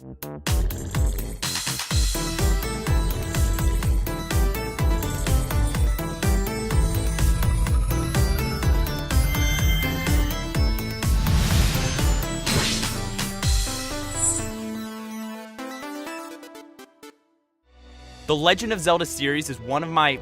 The Legend of Zelda series is one of my...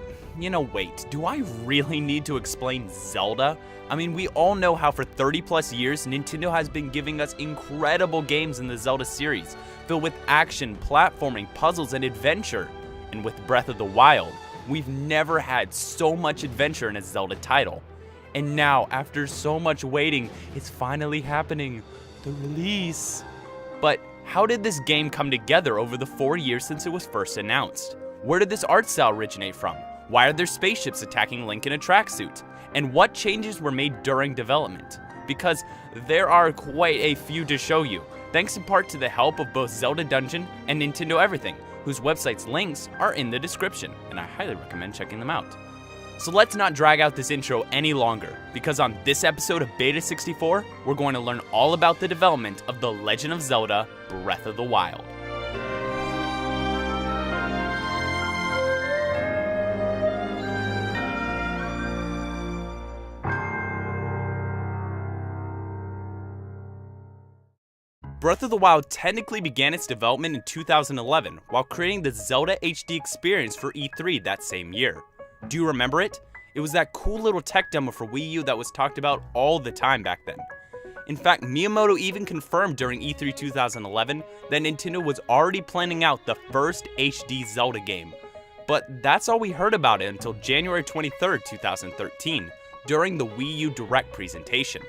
wait, do I really need to explain Zelda? I mean, we all know how for 30 plus years, Nintendo has been giving us incredible games in the Zelda series, filled with action, platforming, puzzles, and adventure. And with Breath of the Wild, we've never had so much adventure in a Zelda title. And now, after so much waiting, it's finally happening, the release. But how did this game come together over the 4 years since it was first announced? Where did this art style originate from? Why are there spaceships attacking Link in a tracksuit? And what changes were made during development? Because there are quite a few to show you, thanks in part to the help of both Zelda Dungeon and Nintendo Everything, whose websites' links are in the description, and I highly recommend checking them out. So let's not drag out this intro any longer, because on this episode of Beta64, we're going to learn all about the development of The Legend of Zelda: Breath of the Wild. Breath of the Wild technically began its development in 2011 while creating the Zelda HD experience for E3 that same year. Do you remember it? It was that cool little tech demo for Wii U that was talked about all the time back then. In fact, Miyamoto even confirmed during E3 2011 that Nintendo was already planning out the first HD Zelda game. But that's all we heard about it until January 23, 2013, during the Wii U Direct presentation.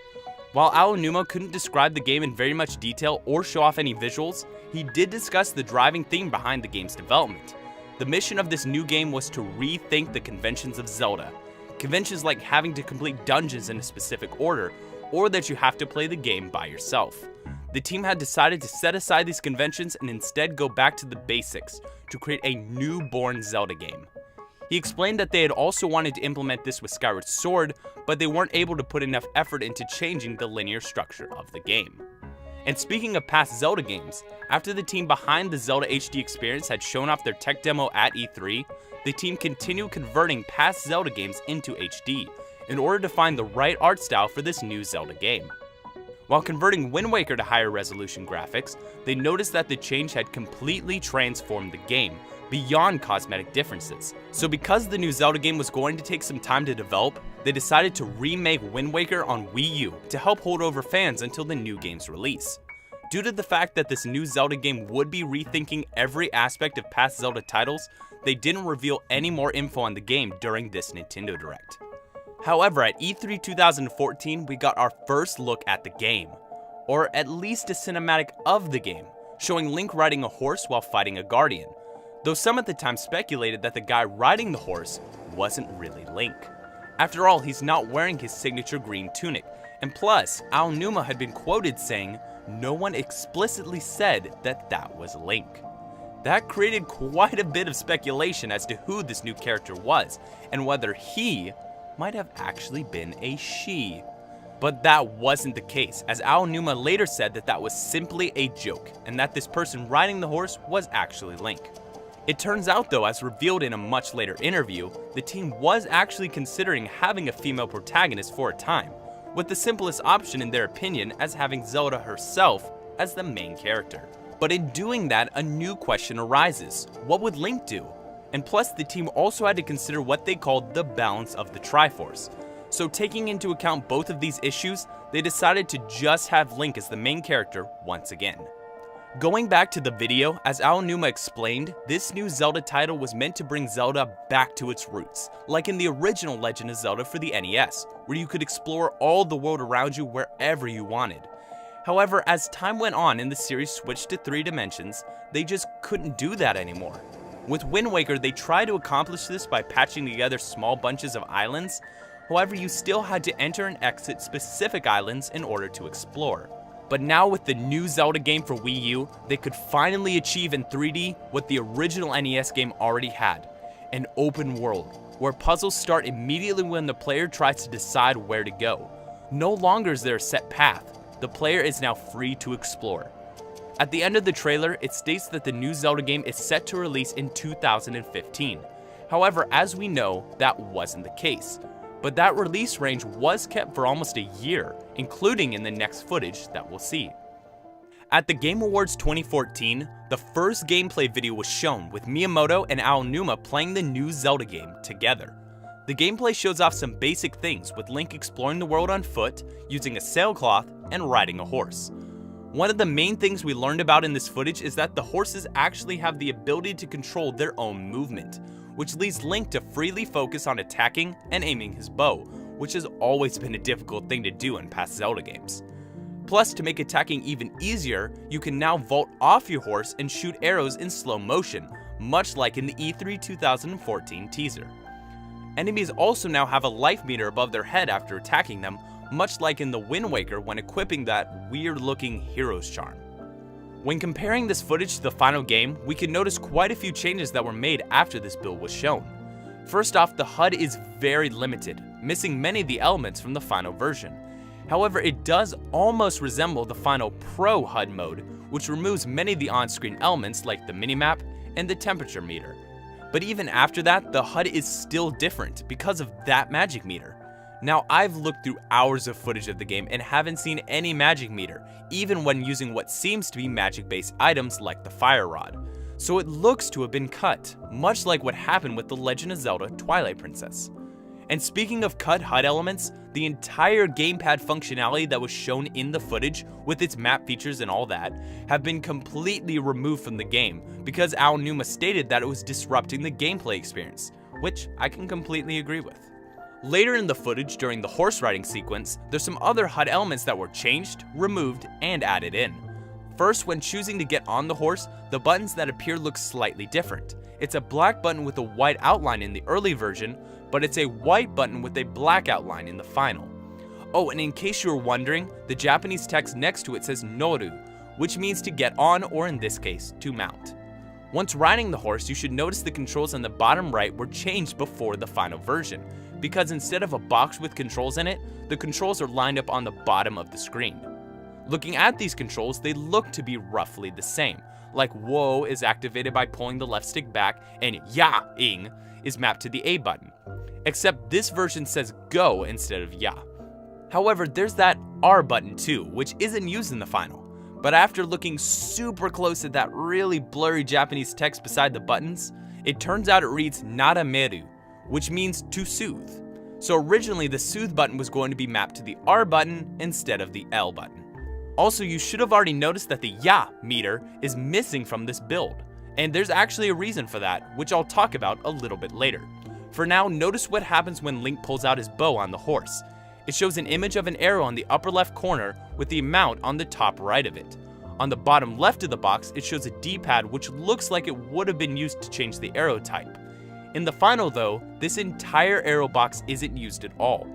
While Aonuma couldn't describe the game in very much detail or show off any visuals, he did discuss the driving theme behind the game's development. The mission of this new game was to rethink the conventions of Zelda. Conventions like having to complete dungeons in a specific order, or that you have to play the game by yourself. The team had decided to set aside these conventions and instead go back to the basics to create a newborn Zelda game. He explained that they had also wanted to implement this with Skyward Sword, but they weren't able to put enough effort into changing the linear structure of the game. And speaking of past Zelda games, after the team behind the Zelda HD experience had shown off their tech demo at E3, the team continued converting past Zelda games into HD in order to find the right art style for this new Zelda game. While converting Wind Waker to higher resolution graphics, they noticed that the change had completely transformed the game, beyond cosmetic differences. So because the new Zelda game was going to take some time to develop, they decided to remake Wind Waker on Wii U to help hold over fans until the new game's release. Due to the fact that this new Zelda game would be rethinking every aspect of past Zelda titles, they didn't reveal any more info on the game during this Nintendo Direct. However, at E3 2014, we got our first look at the game, or at least a cinematic of the game, showing Link riding a horse while fighting a guardian, though some at the time speculated that the guy riding the horse wasn't really Link. After all, he's not wearing his signature green tunic, and plus, Aonuma had been quoted saying, "No one explicitly said that that was Link." That created quite a bit of speculation as to who this new character was, and whether he might have actually been a she. But that wasn't the case, as Aonuma later said that that was simply a joke, and that this person riding the horse was actually Link. It turns out though, as revealed in a much later interview, the team was actually considering having a female protagonist for a time, with the simplest option in their opinion as having Zelda herself as the main character. But in doing that, a new question arises: what would Link do? And plus, the team also had to consider what they called the balance of the Triforce. So taking into account both of these issues, they decided to just have Link as the main character once again. Going back to the video, as Aonuma explained, this new Zelda title was meant to bring Zelda back to its roots, like in the original Legend of Zelda for the NES, where you could explore all the world around you wherever you wanted. However, as time went on and the series switched to 3 dimensions, they just couldn't do that anymore. With Wind Waker, they tried to accomplish this by patching together small bunches of islands. However, you still had to enter and exit specific islands in order to explore. But now with the new Zelda game for Wii U, they could finally achieve in 3D what the original NES game already had: an open world, where puzzles start immediately when the player tries to decide where to go. No longer is there a set path, the player is now free to explore. At the end of the trailer, it states that the new Zelda game is set to release in 2015. However, as we know, that wasn't the case. But that release range was kept for almost a year, including in the next footage that we'll see. At the Game Awards 2014, the first gameplay video was shown with Miyamoto and Aonuma playing the new Zelda game together. The gameplay shows off some basic things, with Link exploring the world on foot, using a sailcloth, and riding a horse. One of the main things we learned about in this footage is that the horses actually have the ability to control their own movement, which leads Link to freely focus on attacking and aiming his bow, which has always been a difficult thing to do in past Zelda games. Plus, to make attacking even easier, you can now vault off your horse and shoot arrows in slow motion, much like in the E3 2014 teaser. Enemies also now have a life meter above their head after attacking them, much like in the Wind Waker when equipping that weird-looking hero's charm. When comparing this footage to the final game, we can notice quite a few changes that were made after this build was shown. First off, the HUD is very limited, missing many of the elements from the final version. However, it does almost resemble the final Pro HUD mode, which removes many of the on-screen elements like the minimap and the temperature meter. But even after that, the HUD is still different because of that magic meter. Now, I've looked through hours of footage of the game and haven't seen any magic meter, even when using what seems to be magic-based items like the fire rod. So it looks to have been cut, much like what happened with the Legend of Zelda Twilight Princess. And speaking of cut HUD elements, the entire gamepad functionality that was shown in the footage, with its map features and all that, have been completely removed from the game because Aonuma stated that it was disrupting the gameplay experience, which I can completely agree with. Later in the footage, during the horse riding sequence, there's some other HUD elements that were changed, removed, and added in. First, when choosing to get on the horse, the buttons that appear look slightly different. It's a black button with a white outline in the early version, but it's a white button with a black outline in the final. Oh, and in case you were wondering, the Japanese text next to it says Noru, which means to get on, or in this case, to mount. Once riding the horse, you should notice the controls on the bottom right were changed before the final version, because instead of a box with controls in it, the controls are lined up on the bottom of the screen. Looking at these controls, they look to be roughly the same, like Whoa is activated by pulling the left stick back, and Ya-ing is mapped to the A button. Except this version says Go instead of Ya. However, there's that R button too, which isn't used in the final. But after looking super close at that really blurry Japanese text beside the buttons, it turns out it reads Narameru, which means to soothe. So originally the soothe button was going to be mapped to the R button instead of the L button. Also, you should have already noticed that the Ya meter is missing from this build, and there's actually a reason for that, which I'll talk about a little bit later. For now, notice what happens when Link pulls out his bow on the horse. It shows an image of an arrow on the upper left corner with the amount on the top right of it. On the bottom left of the box, it shows a D-pad which looks like it would have been used to change the arrow type. In the final though, this entire arrow box isn't used at all.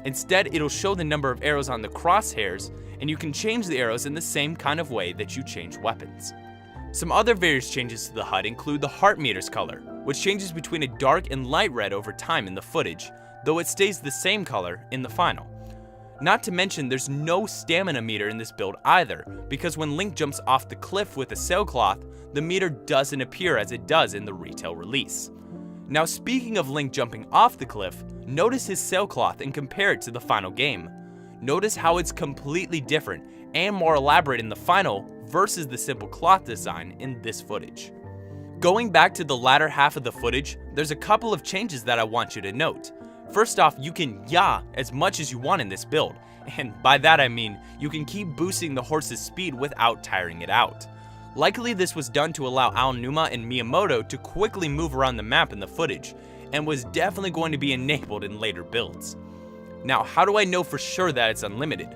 Instead, it'll show the number of arrows on the crosshairs, and you can change the arrows in the same kind of way that you change weapons. Some other various changes to the HUD include the heart meter's color, which changes between a dark and light red over time in the footage, though it stays the same color in the final. Not to mention there's no stamina meter in this build either, because when Link jumps off the cliff with a sailcloth, the meter doesn't appear as it does in the retail release. Now, speaking of Link jumping off the cliff, notice his sailcloth and compare it to the final game. Notice how it's completely different and more elaborate in the final versus the simple cloth design in this footage. Going back to the latter half of the footage, there's a couple of changes that I want you to note. First off, you can Ya as much as you want in this build, and by that I mean you can keep boosting the horse's speed without tiring it out. Likely this was done to allow Aonuma and Miyamoto to quickly move around the map in the footage, and was definitely going to be enabled in later builds. Now, how do I know for sure that it's unlimited?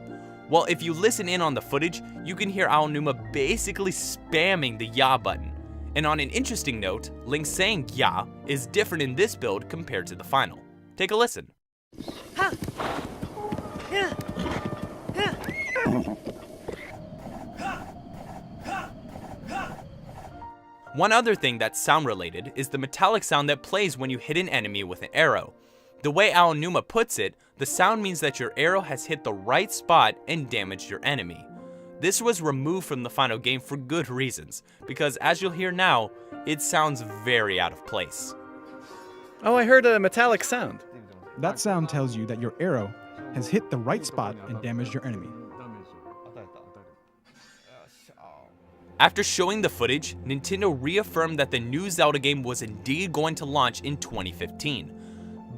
Well, if you listen in on the footage, you can hear Aonuma basically spamming the Ya button. And on an interesting note, Link saying Ya is different in this build compared to the final. Take a listen. One other thing that's sound related is the metallic sound that plays when you hit an enemy with an arrow. The way Aonuma puts it, the sound means that your arrow has hit the right spot and damaged your enemy. This was removed from the final game for good reasons, because as you'll hear now, it sounds very out of place. Oh, I heard a metallic sound. That sound tells you that your arrow has hit the right spot and damaged your enemy. After showing the footage, Nintendo reaffirmed that the new Zelda game was indeed going to launch in 2015.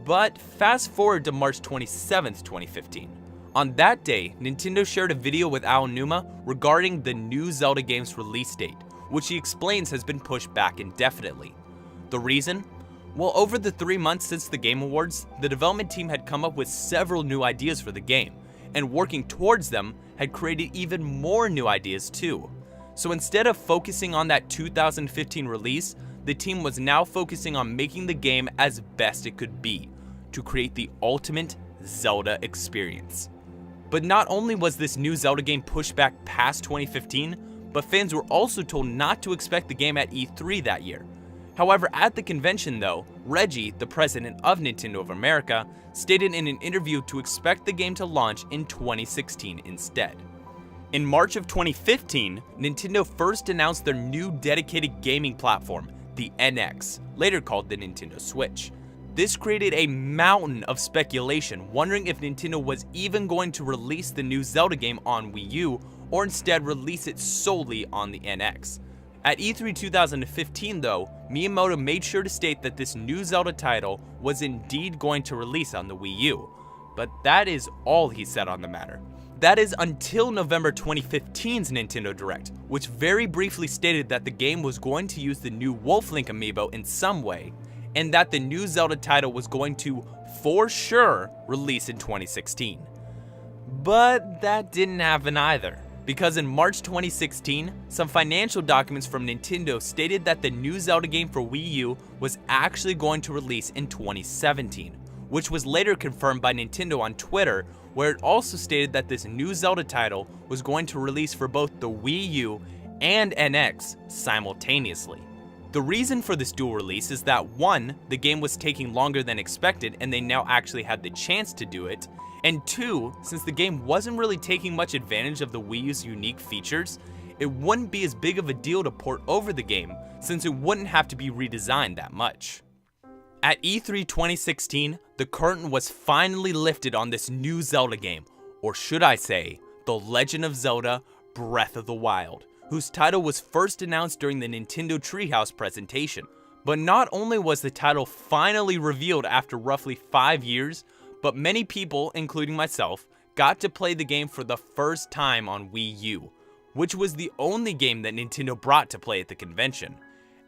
But fast forward to March 27th, 2015. On that day, Nintendo shared a video with Aonuma regarding the new Zelda game's release date, which he explains has been pushed back indefinitely. The reason? Well, over the 3 months since the Game Awards, the development team had come up with several new ideas for the game, and working towards them had created even more new ideas too. So instead of focusing on that 2015 release, the team was now focusing on making the game as best it could be, to create the ultimate Zelda experience. But not only was this new Zelda game pushed back past 2015, but fans were also told not to expect the game at E3 that year. However, at the convention though, Reggie, the president of Nintendo of America, stated in an interview to expect the game to launch in 2016 instead. In March of 2015, Nintendo first announced their new dedicated gaming platform, the NX, later called the Nintendo Switch. This created a mountain of speculation, wondering if Nintendo was even going to release the new Zelda game on Wii U, or instead release it solely on the NX. At E3 2015 though, Miyamoto made sure to state that this new Zelda title was indeed going to release on the Wii U. But that is all he said on the matter. That is until November 2015's Nintendo Direct, which very briefly stated that the game was going to use the new Wolf Link amiibo in some way, and that the new Zelda title was going to, for sure, release in 2016. But that didn't happen either, because in March 2016, some financial documents from Nintendo stated that the new Zelda game for Wii U was actually going to release in 2017, which was later confirmed by Nintendo on Twitter, where it also stated that this new Zelda title was going to release for both the Wii U and NX simultaneously. The reason for this dual release is that 1, the game was taking longer than expected and they now actually had the chance to do it, and 2, since the game wasn't really taking much advantage of the Wii U's unique features, it wouldn't be as big of a deal to port over the game since it wouldn't have to be redesigned that much. At E3 2016, the curtain was finally lifted on this new Zelda game, or should I say, The Legend of Zelda Breath of the Wild, whose title was first announced during the Nintendo Treehouse presentation. But not only was the title finally revealed after roughly 5 years, but many people, including myself, got to play the game for the first time on Wii U, which was the only game that Nintendo brought to play at the convention.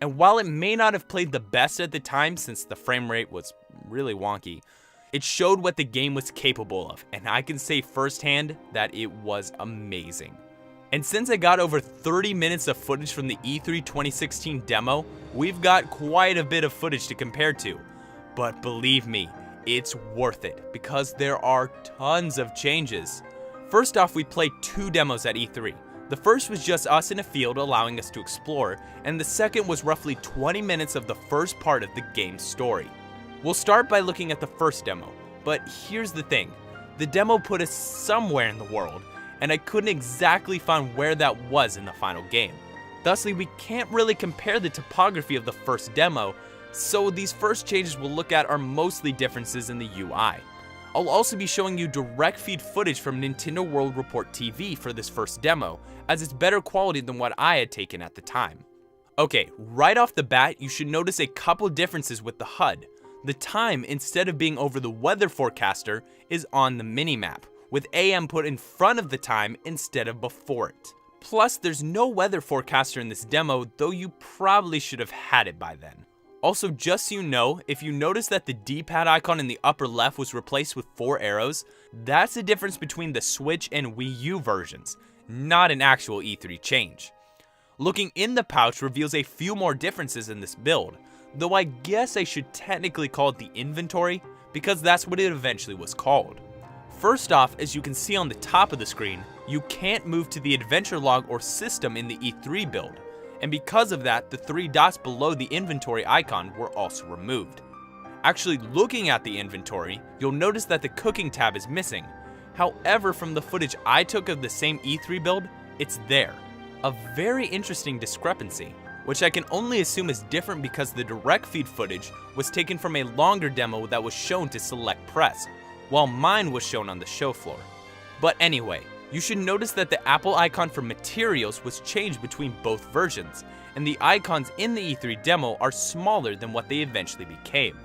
And while it may not have played the best at the time since the frame rate was really wonky, it showed what the game was capable of, and I can say firsthand that it was amazing. And since I got over 30 minutes of footage from the E3 2016 demo, we've got quite a bit of footage to compare to. But believe me, it's worth it, because there are tons of changes. First off, we played 2 demos at E3. The first was just us in a field allowing us to explore, and the second was roughly 20 minutes of the first part of the game's story. We'll start by looking at the first demo, but here's the thing. The demo put us somewhere in the world, and I couldn't exactly find where that was in the final game. Thusly, we can't really compare the topography of the first demo, so these first changes we'll look at are mostly differences in the UI. I'll also be showing you direct feed footage from Nintendo World Report TV for this first demo, as it's better quality than what I had taken at the time. Okay, right off the bat, you should notice a couple differences with the HUD. The time, instead of being over the weather forecaster, is on the minimap, with AM put in front of the time instead of before it. Plus, there's no weather forecaster in this demo, though you probably should have had it by then. Also, just so you know, if you notice that the D-pad icon in the upper left was replaced with 4 arrows, that's the difference between the Switch and Wii U versions, not an actual E3 change. Looking in the pouch reveals a few more differences in this build, though I guess I should technically call it the inventory, because that's what it eventually was called. First off, as you can see on the top of the screen, you can't move to the adventure log or system in the E3 build, and because of that, the 3 dots below the inventory icon were also removed. Actually, looking at the inventory, you'll notice that the cooking tab is missing. However, from the footage I took of the same E3 build, it's there. A very interesting discrepancy, which I can only assume is different because the direct feed footage was taken from a longer demo that was shown to select press, while mine was shown on the show floor. But anyway, you should notice that the Apple icon for materials was changed between both versions, and the icons in the E3 demo are smaller than what they eventually became.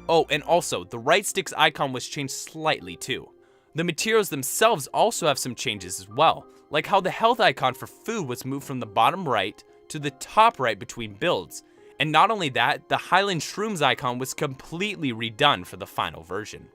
Oh, and also, the right stick's icon was changed slightly too. The materials themselves also have some changes as well, like how the health icon for food was moved from the bottom right to the top right between builds. And not only that, the Highland Shrooms icon was completely redone for the final version.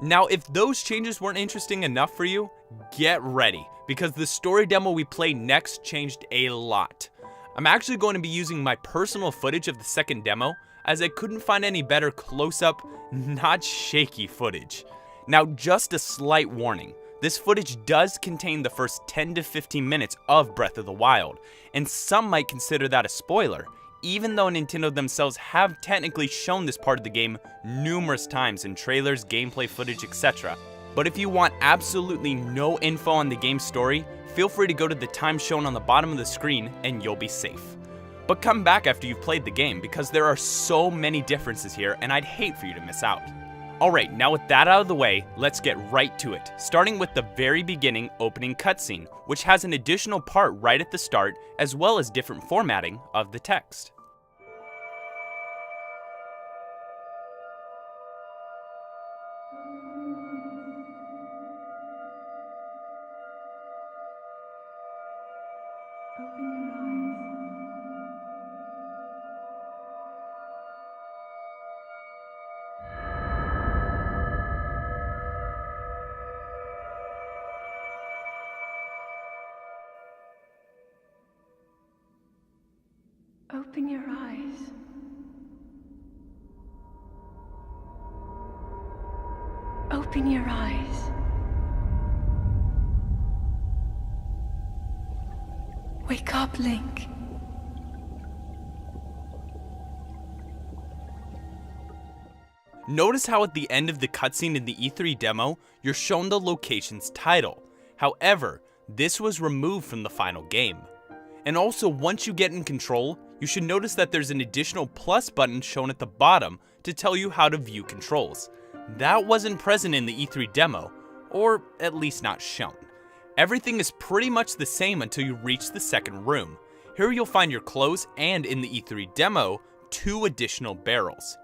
Now, if those changes weren't interesting enough for you, get ready, because the story demo we play next changed a lot. I'm actually going to be using my personal footage of the second demo, as I couldn't find any better close-up, not shaky footage. Now, just a slight warning, this footage does contain the first 10 to 15 minutes of Breath of the Wild, and some might consider that a spoiler, even though Nintendo themselves have technically shown this part of the game numerous times in trailers, gameplay footage, etc. But if you want absolutely no info on the game's story, feel free to go to the time shown on the bottom of the screen and you'll be safe. But come back after you've played the game, because there are so many differences here and I'd hate for you to miss out. Alright, now with that out of the way, let's get right to it, starting with the very beginning opening cutscene, which has an additional part right at the start, as well as different formatting of the text. Open your eyes. Open your eyes. Wake up, Link. Notice how at the end of the cutscene in the E3 demo, you're shown the location's title. However, this was removed from the final game. And also, once you get in control, you should notice that there's an additional plus button shown at the bottom to tell you how to view controls. That wasn't present in the E3 demo, or at least not shown. Everything is pretty much the same until you reach the second room. Here you'll find your clothes and in the E3 demo, 2 additional barrels.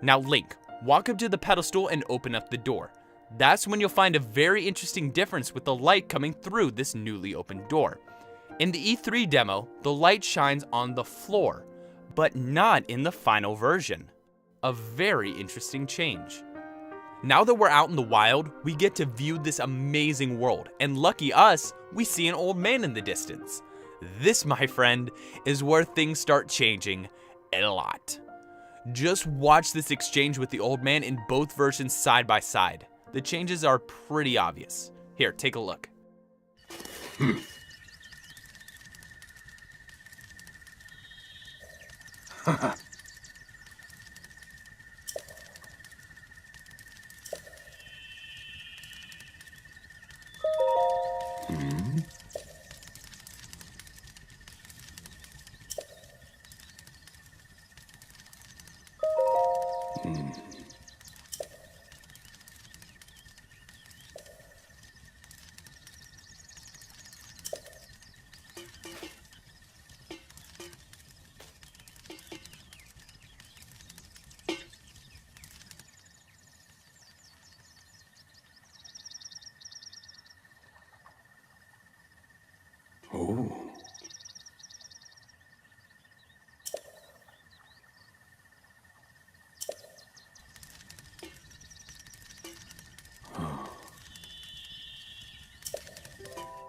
Now Link, walk up to the pedestal and open up the door. That's when you'll find a very interesting difference with the light coming through this newly opened door. In the E3 demo, the light shines on the floor, but not in the final version. A very interesting change. Now that we're out in the wild, we get to view this amazing world, and lucky us, we see an old man in the distance. This, my friend, is where things start changing a lot. Just watch this exchange with the old man in both versions side by side. The changes are pretty obvious. Here, take a look. Oh.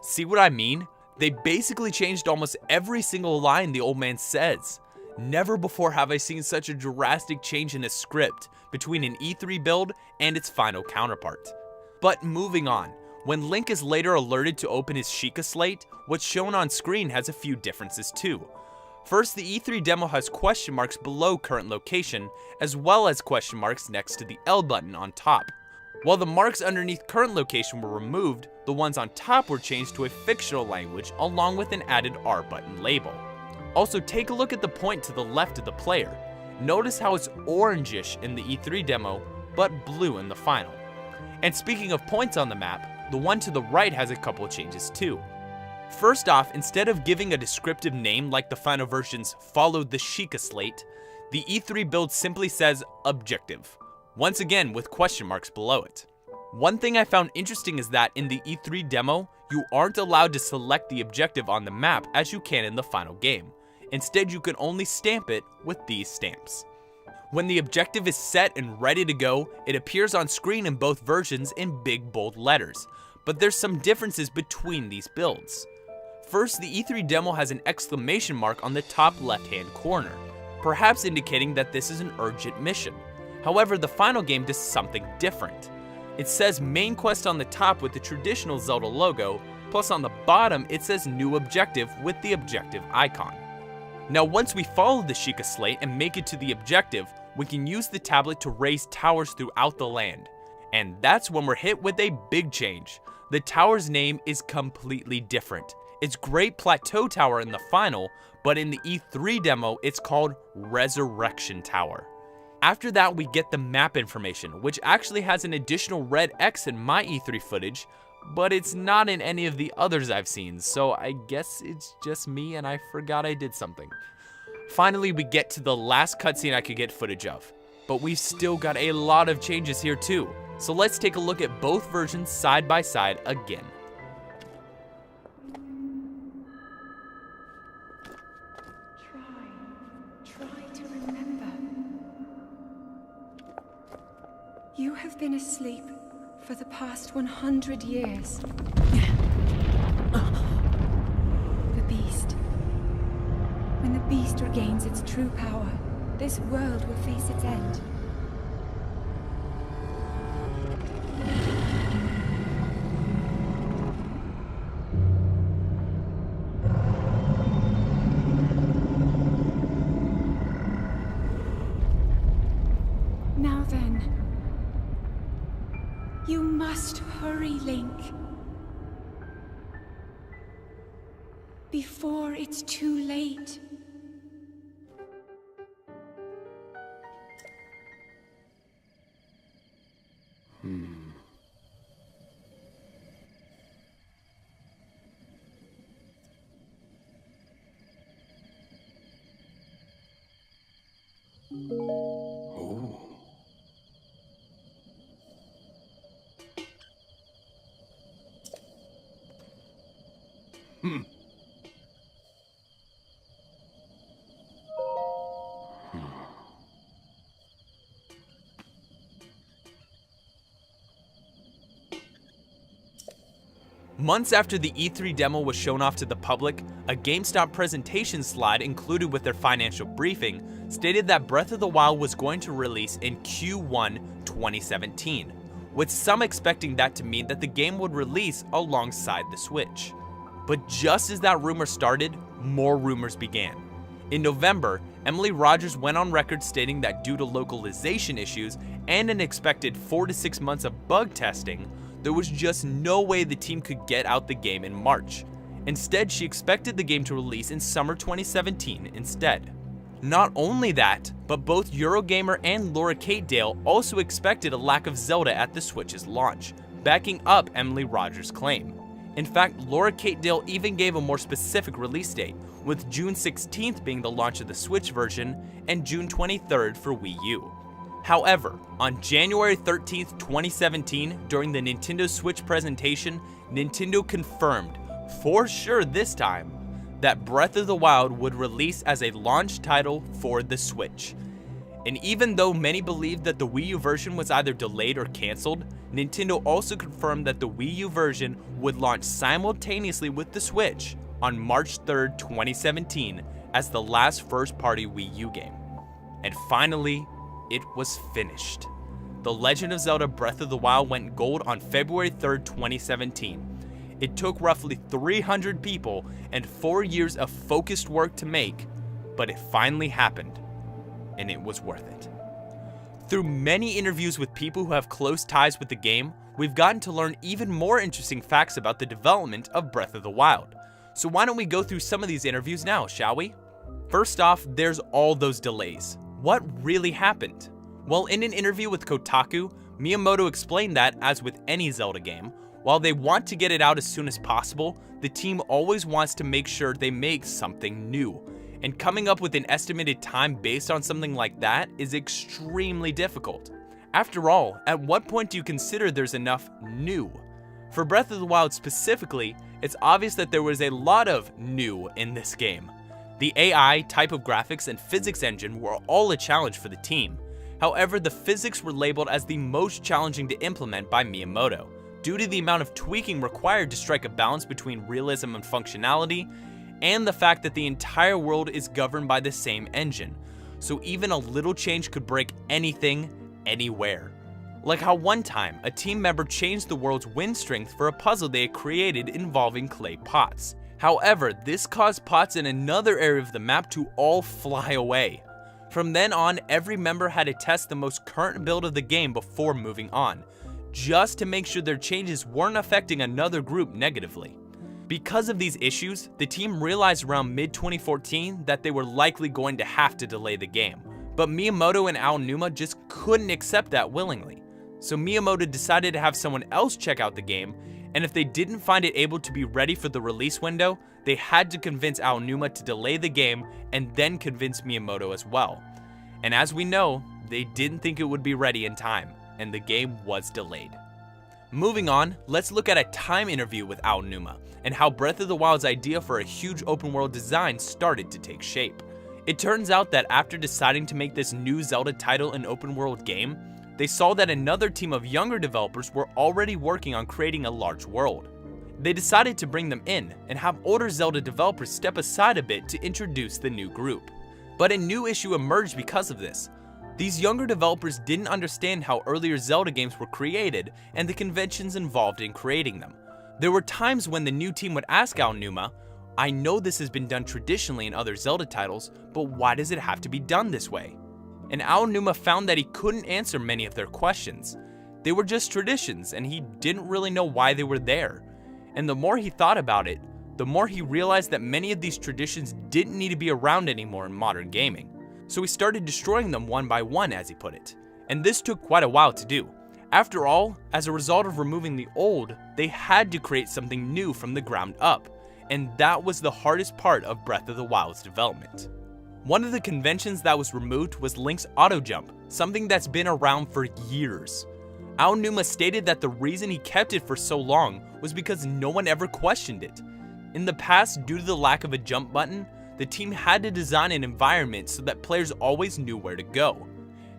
See what I mean? They basically changed almost every single line the old man says. Never before have I seen such a drastic change in a script between an E3 build and its final counterpart. But moving on, when Link is later alerted to open his Sheikah slate, what's shown on screen has a few differences too. First, the E3 demo has question marks below current location, as well as question marks next to the L button on top. While the marks underneath current location were removed, the ones on top were changed to a fictional language along with an added R button label. Also, take a look at the point to the left of the player. Notice how it's orangish in the E3 demo, but blue in the final. And speaking of points on the map, the one to the right has a couple of changes too. First off, instead of giving a descriptive name like the final version's followed the Sheikah slate, the E3 build simply says objective, once again with question marks below it. One thing I found interesting is that in the E3 demo, you aren't allowed to select the objective on the map as you can in the final game. Instead, you can only stamp it with these stamps. When the objective is set and ready to go, it appears on screen in both versions in big bold letters, but there's some differences between these builds. First, the E3 demo has an exclamation mark on the top left-hand corner, perhaps indicating that this is an urgent mission. However, the final game does something different. It says main quest on the top with the traditional Zelda logo, plus on the bottom it says new objective with the objective icon. Now once we follow the Sheikah slate and make it to the objective, we can use the tablet to raise towers throughout the land. And that's when we're hit with a big change. The tower's name is completely different. It's Great Plateau Tower in the final, but in the E3 demo it's called Resurrection Tower. After that we get the map information, which actually has an additional red X in my E3 footage, but it's not in any of the others I've seen, so I guess it's just me and I forgot I did something. Finally, we get to the last cutscene I could get footage of, but we've still got a lot of changes here too, so let's take a look at both versions side by side again. Try to remember. You have been asleep for the past 100 years. The beast. When the beast regains its true power, this world will face its end. Now then, you must hurry, Link. Before it's too late. Oh. Months after the E3 demo was shown off to the public, a GameStop presentation slide included with their financial briefing stated that Breath of the Wild was going to release in Q1 2017, with some expecting that to mean that the game would release alongside the Switch. But just as that rumor started, more rumors began. In November, Emily Rogers went on record stating that due to localization issues and an expected 4 to 6 months of bug testing, there was just no way the team could get out the game in March. Instead, she expected the game to release in summer 2017 instead. Not only that, but both Eurogamer and Laura Kate Dale also expected a lack of Zelda at the Switch's launch, backing up Emily Rogers' claim. In fact, Laura Kate Dale even gave a more specific release date, with June 16th being the launch of the Switch version and June 23rd for Wii U. However, on January 13th, 2017, during the Nintendo Switch presentation, Nintendo confirmed, for sure this time, that Breath of the Wild would release as a launch title for the Switch. And even though many believed that the Wii U version was either delayed or cancelled, Nintendo also confirmed that the Wii U version would launch simultaneously with the Switch on March 3rd, 2017 as the last first-party Wii U game. And finally, it was finished. The Legend of Zelda Breath of the Wild went gold on February 3rd, 2017. It took roughly 300 people and 4 years of focused work to make, but it finally happened, and it was worth it. Through many interviews with people who have close ties with the game, we've gotten to learn even more interesting facts about the development of Breath of the Wild. So why don't we go through some of these interviews now, shall we? First off, there's all those delays. What really happened? Well, in an interview with Kotaku, Miyamoto explained that, as with any Zelda game, while they want to get it out as soon as possible, the team always wants to make sure they make something new. And coming up with an estimated time based on something like that is extremely difficult. After all, at what point do you consider there's enough new? For Breath of the Wild specifically, it's obvious that there was a lot of new in this game. The AI, type of graphics, and physics engine were all a challenge for the team. However, the physics were labeled as the most challenging to implement by Miyamoto, due to the amount of tweaking required to strike a balance between realism and functionality, and the fact that the entire world is governed by the same engine, so even a little change could break anything, anywhere. Like how one time, a team member changed the world's wind strength for a puzzle they had created involving clay pots. However, this caused pots in another area of the map to all fly away. From then on, every member had to test the most current build of the game before moving on, just to make sure their changes weren't affecting another group negatively. Because of these issues, the team realized around mid-2014 that they were likely going to have to delay the game, but Miyamoto and Aonuma just couldn't accept that willingly. So Miyamoto decided to have someone else check out the game, and if they didn't find it able to be ready for the release window, they had to convince Aonuma to delay the game and then convince Miyamoto as well. And as we know, they didn't think it would be ready in time, and the game was delayed. Moving on, let's look at a time interview with Aonuma, and how Breath of the Wild's idea for a huge open world design started to take shape. It turns out that after deciding to make this new Zelda title an open world game, they saw that another team of younger developers were already working on creating a large world. They decided to bring them in and have older Zelda developers step aside a bit to introduce the new group. But a new issue emerged because of this. These younger developers didn't understand how earlier Zelda games were created and the conventions involved in creating them. There were times when the new team would ask Aonuma, "I know this has been done traditionally in other Zelda titles, but why does it have to be done this way?" And Aonuma found that he couldn't answer many of their questions. They were just traditions, and he didn't really know why they were there. And the more he thought about it, the more he realized that many of these traditions didn't need to be around anymore in modern gaming. So he started destroying them one by one, as he put it. And this took quite a while to do. After all, as a result of removing the old, they had to create something new from the ground up. And that was the hardest part of Breath of the Wild's development. One of the conventions that was removed was Link's auto jump, something that's been around for years. Aonuma stated that the reason he kept it for so long was because no one ever questioned it. In the past, due to the lack of a jump button, the team had to design an environment so that players always knew where to go.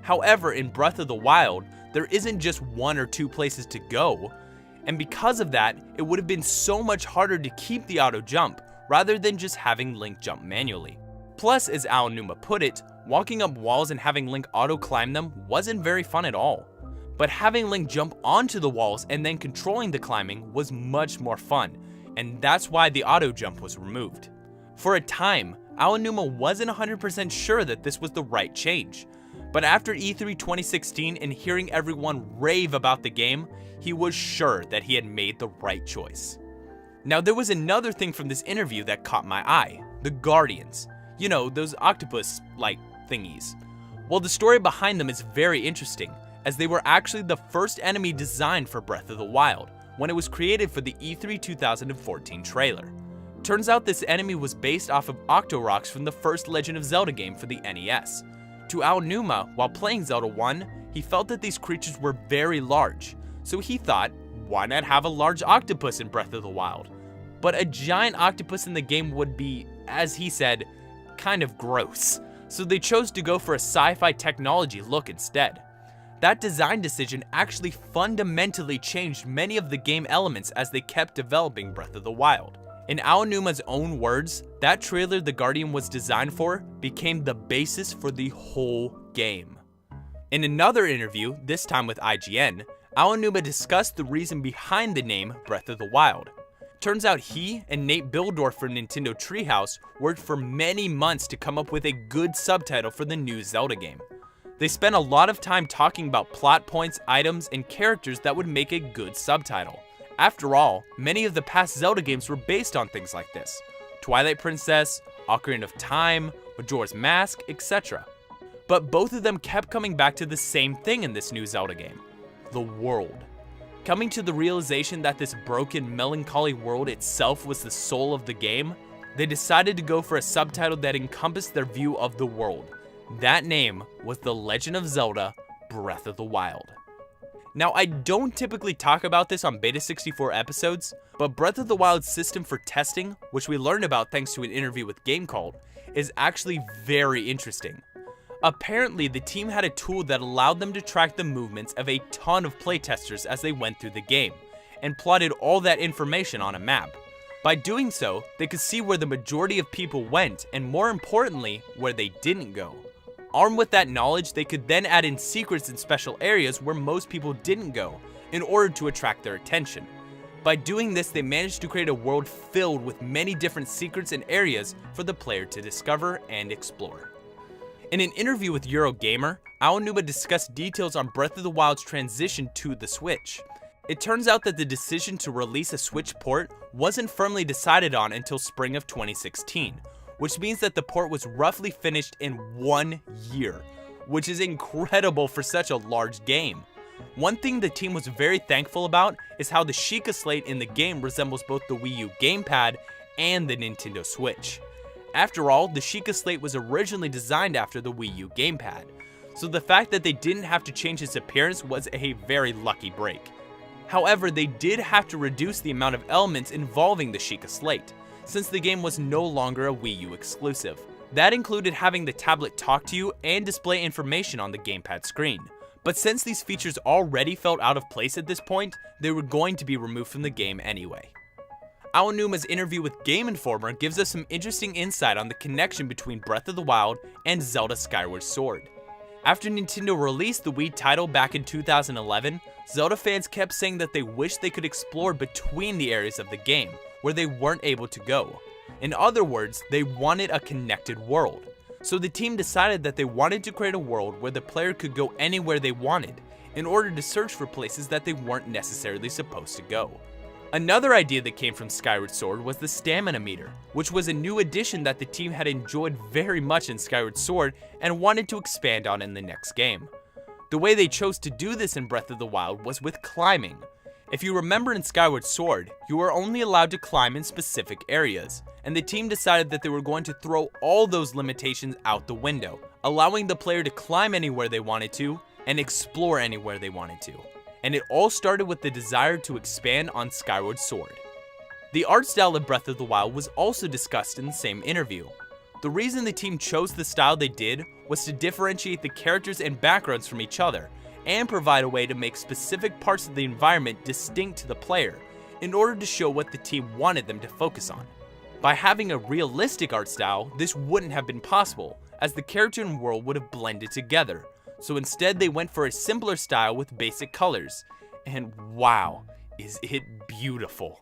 However, in Breath of the Wild, there isn't just one or two places to go, and because of that, it would have been so much harder to keep the auto jump rather than just having Link jump manually. Plus, as Aonuma put it, walking up walls and having Link auto climb them wasn't very fun at all. But having Link jump onto the walls and then controlling the climbing was much more fun, and that's why the auto jump was removed. For a time, Aonuma wasn't 100% sure that this was the right change, but after E3 2016 and hearing everyone rave about the game, he was sure that he had made the right choice. Now, there was another thing from this interview that caught my eye: the Guardians. You know, those octopus-like thingies. Well, the story behind them is very interesting, as they were actually the first enemy designed for Breath of the Wild, when it was created for the E3 2014 trailer. Turns out this enemy was based off of Octoroks from the first Legend of Zelda game for the NES. To Aonuma, while playing Zelda 1, he felt that these creatures were very large, so he thought, why not have a large octopus in Breath of the Wild? But a giant octopus in the game would be, as he said, kind of gross, so they chose to go for a sci-fi technology look instead. That design decision actually fundamentally changed many of the game elements as they kept developing Breath of the Wild. In Aonuma's own words, that trailer the Guardian was designed for became the basis for the whole game. In another interview, this time with IGN, Aonuma discussed the reason behind the name Breath of the Wild. Turns out he and Nate Bildorf from Nintendo Treehouse worked for many months to come up with a good subtitle for the new Zelda game. They spent a lot of time talking about plot points, items, and characters that would make a good subtitle. After all, many of the past Zelda games were based on things like this: Twilight Princess, Ocarina of Time, Majora's Mask, etc. But both of them kept coming back to the same thing in this new Zelda game: the world. Coming to the realization that this broken, melancholy world itself was the soul of the game, they decided to go for a subtitle that encompassed their view of the world. That name was The Legend of Zelda: Breath of the Wild. Now, I don't typically talk about this on Beta64 episodes, but Breath of the Wild's system for testing, which we learned about thanks to an interview with GameCult, is actually very interesting. Apparently, the team had a tool that allowed them to track the movements of a ton of playtesters as they went through the game, and plotted all that information on a map. By doing so, they could see where the majority of people went, and more importantly, where they didn't go. Armed with that knowledge, they could then add in secrets in special areas where most people didn't go, in order to attract their attention. By doing this, they managed to create a world filled with many different secrets and areas for the player to discover and explore. In an interview with Eurogamer, Aonuma discussed details on Breath of the Wild's transition to the Switch. It turns out that the decision to release a Switch port wasn't firmly decided on until spring of 2016, which means that the port was roughly finished in 1 year, which is incredible for such a large game. One thing the team was very thankful about is how the Sheikah Slate in the game resembles both the Wii U gamepad and the Nintendo Switch. After all, the Sheikah Slate was originally designed after the Wii U gamepad, so the fact that they didn't have to change its appearance was a very lucky break. However, they did have to reduce the amount of elements involving the Sheikah Slate, since the game was no longer a Wii U exclusive. That included having the tablet talk to you and display information on the gamepad screen. But since these features already felt out of place at this point, they were going to be removed from the game anyway. Aonuma's interview with Game Informer gives us some interesting insight on the connection between Breath of the Wild and Zelda Skyward Sword. After Nintendo released the Wii title back in 2011, Zelda fans kept saying that they wished they could explore between the areas of the game, where they weren't able to go. In other words, they wanted a connected world. So the team decided that they wanted to create a world where the player could go anywhere they wanted, in order to search for places that they weren't necessarily supposed to go. Another idea that came from Skyward Sword was the stamina meter, which was a new addition that the team had enjoyed very much in Skyward Sword and wanted to expand on in the next game. The way they chose to do this in Breath of the Wild was with climbing. If you remember in Skyward Sword, you were only allowed to climb in specific areas, and the team decided that they were going to throw all those limitations out the window, allowing the player to climb anywhere they wanted to and explore anywhere they wanted to. And it all started with the desire to expand on Skyward Sword. The art style of Breath of the Wild was also discussed in the same interview. The reason the team chose the style they did was to differentiate the characters and backgrounds from each other, and provide a way to make specific parts of the environment distinct to the player, in order to show what the team wanted them to focus on. By having a realistic art style, this wouldn't have been possible, as the character and world would have blended together, so instead they went for a simpler style with basic colors, and wow, is it beautiful.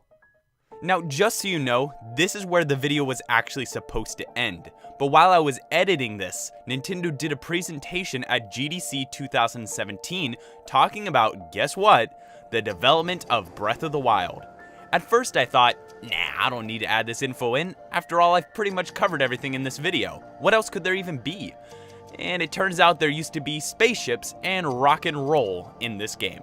Now, just so you know, this is where the video was actually supposed to end, but while I was editing this, Nintendo did a presentation at GDC 2017 talking about, guess what, the development of Breath of the Wild. At first I thought, nah, I don't need to add this info in, after all I've pretty much covered everything in this video, what else could there even be? And it turns out there used to be spaceships and rock and roll in this game.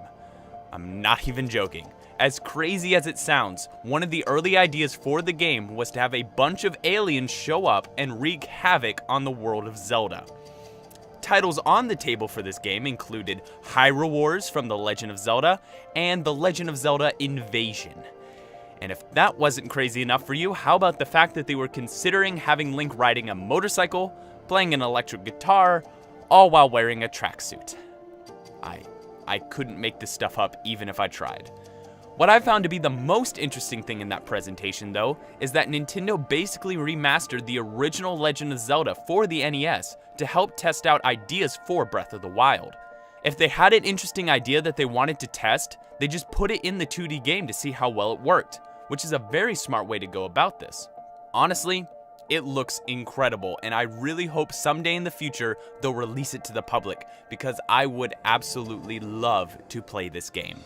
I'm not even joking. As crazy as it sounds, one of the early ideas for the game was to have a bunch of aliens show up and wreak havoc on the world of Zelda. Titles on the table for this game included Hyrule Wars from The Legend of Zelda and The Legend of Zelda Invasion. And if that wasn't crazy enough for you, how about the fact that they were considering having Link riding a motorcycle, playing an electric guitar, all while wearing a tracksuit? I couldn't make this stuff up even if I tried. What I found to be the most interesting thing in that presentation, though, is that Nintendo basically remastered the original Legend of Zelda for the NES to help test out ideas for Breath of the Wild. If they had an interesting idea that they wanted to test, they just put it in the 2D game to see how well it worked, which is a very smart way to go about this. Honestly, It looks incredible, and I really hope someday in the future they'll release it to the public, because I would absolutely love to play this game.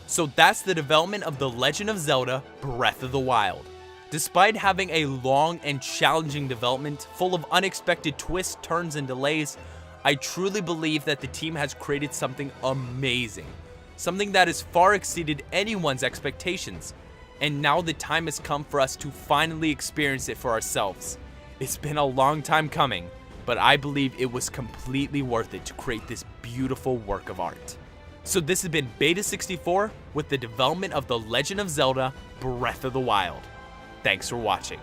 So that's the development of The Legend of Zelda Breath of the Wild. Despite having a long and challenging development full of unexpected twists, turns, and delays, I truly believe that the team has created something amazing. Something that has far exceeded anyone's expectations. And now the time has come for us to finally experience it for ourselves. It's been a long time coming, but I believe it was completely worth it to create this beautiful work of art. So this has been Beta64 with the development of The Legend of Zelda Breath of the Wild. Thanks for watching.